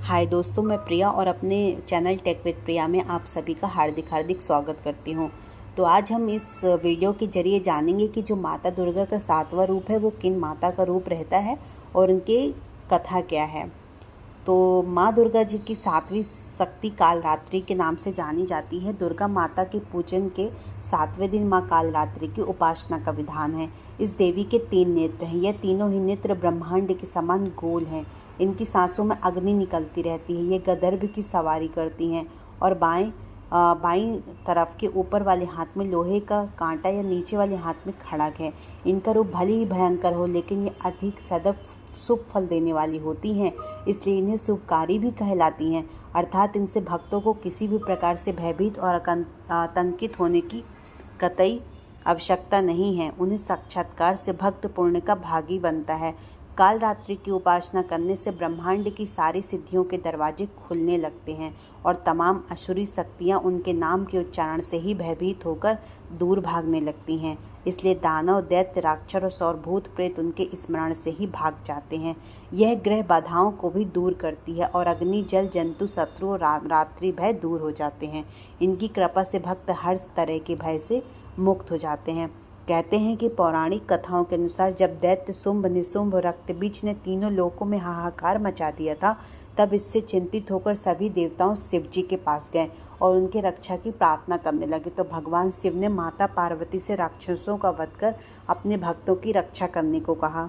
हाय दोस्तों, मैं प्रिया और अपने चैनल टेक विद प्रिया में आप सभी का हार्दिक स्वागत करती हूँ। तो आज हम इस वीडियो के जरिए जानेंगे कि जो माता दुर्गा का 7वां रूप है वो किन माता का रूप रहता है और उनकी कथा क्या है। तो माँ दुर्गा जी की 7वीं शक्ति कालरात्रि के नाम से जानी जाती है। दुर्गा माता के पूजन के 7वें दिन माँ कालरात्रि की उपासना का विधान है। इस देवी के 3 नेत्र हैं। यह तीनों ही नेत्र ब्रह्मांड के समान गोल हैं। इनकी सांसों में अग्नि निकलती रहती है। ये गदर्भ की सवारी करती हैं और बाईं तरफ के ऊपर वाले हाथ में लोहे का कांटा या नीचे वाले हाथ में खड़ग है। इनका रूप भले ही भयंकर हो, लेकिन ये अधिक सदैव शुभ फल देने वाली होती हैं, इसलिए इन्हें शुभकारी भी कहलाती हैं। अर्थात इनसे भक्तों को किसी भी प्रकार से भयभीत और आतंकित होने की कतई आवश्यकता नहीं है। उन्हें साक्षात्कार से भक्त पुण्य का भागी बनता है। कालरात्रि की उपासना करने से ब्रह्मांड की सारी सिद्धियों के दरवाजे खुलने लगते हैं और तमाम असुरी शक्तियाँ उनके नाम के उच्चारण से ही भयभीत होकर दूर भागने लगती हैं। इसलिए दानव, दैत्य, राक्षस और भूत प्रेत उनके स्मरण से ही भाग जाते हैं। यह ग्रह बाधाओं को भी दूर करती है और अग्नि, जल, जंतु, शत्रु और रात्रि भय दूर हो जाते हैं। इनकी कृपा से भक्त हर तरह के भय से मुक्त हो जाते हैं। कहते हैं कि पौराणिक कथाओं के अनुसार जब दैत्य शुंभ, निशुंभ और रक्तबीज ने तीनों लोकों में हाहाकार मचा दिया था, तब इससे चिंतित होकर सभी देवताओं शिव जी के पास गए और उनके रक्षा की प्रार्थना करने लगे। तो भगवान शिव ने माता पार्वती से राक्षसों का वध कर अपने भक्तों की रक्षा करने को कहा।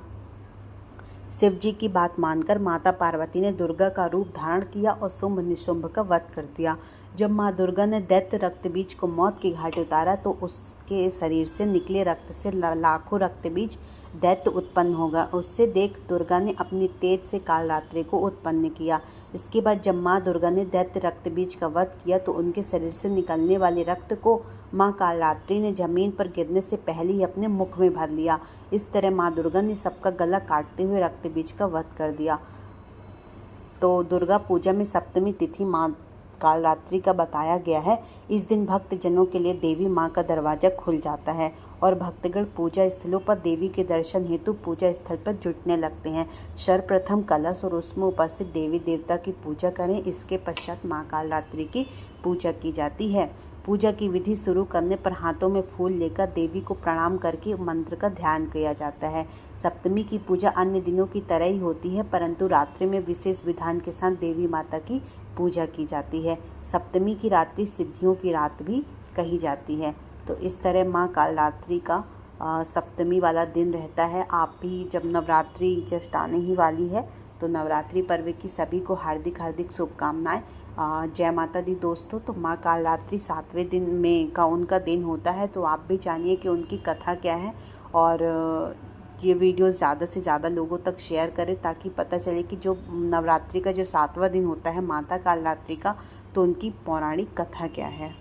शिव जी की बात मानकर माता पार्वती ने दुर्गा का रूप धारण किया और शुंभ निशुंभ का वध कर दिया। जब माँ दुर्गा ने दैत्य रक्तबीज को मौत के घाट उतारा तो उसके शरीर से निकले रक्त से लाखों रक्तबीज दैत्य उत्पन्न होगा। उससे देख दुर्गा ने अपनी तेज से कालरात्रि को उत्पन्न किया। इसके बाद जब माँ दुर्गा ने दैत्य रक्तबीज का वध किया तो उनके शरीर से निकलने वाले रक्त को माँ कालरात्रि ने जमीन पर गिरने से पहले ही अपने मुख में भर लिया। इस तरह माँ दुर्गा ने सबका गला काटते हुए रक्तबीज का वध कर दिया। तो दुर्गा पूजा में सप्तमी तिथि माँ कालरात्रि का बताया गया है। इस दिन भक्त जनों के लिए देवी माँ का दरवाजा खुल जाता है और भक्तगण पूजा स्थलों पर देवी के दर्शन हेतु पूजा स्थल पर जुटने लगते हैं। सर्वप्रथम कलश और उसमें उपस्थित देवी देवता की पूजा करें। इसके पश्चात माँ कालरात्रि की पूजा की जाती है। पूजा की विधि शुरू करने पर हाथों में फूल लेकर देवी को प्रणाम करके मंत्र का ध्यान किया जाता है। सप्तमी की पूजा अन्य दिनों की तरह ही होती है, परंतु रात्रि में विशेष विधान के साथ देवी माता की पूजा की जाती है। सप्तमी की रात्रि सिद्धियों की रात भी कही जाती है। तो इस तरह माँ कालरात्रि का सप्तमी वाला दिन रहता है। आप भी जब नवरात्रि जस्ट आने ही वाली है तो नवरात्रि पर्व की सभी को हार्दिक शुभकामनाएं। जय माता दी दोस्तों। तो माँ कालरात्रि 7वें दिन में का उनका दिन होता है, तो आप भी जानिए कि उनकी कथा क्या है और ये वीडियो ज़्यादा से ज़्यादा लोगों तक शेयर करें ताकि पता चले कि जो नवरात्रि का जो 7वां दिन होता है माता कालरात्रि का, तो उनकी पौराणिक कथा क्या है।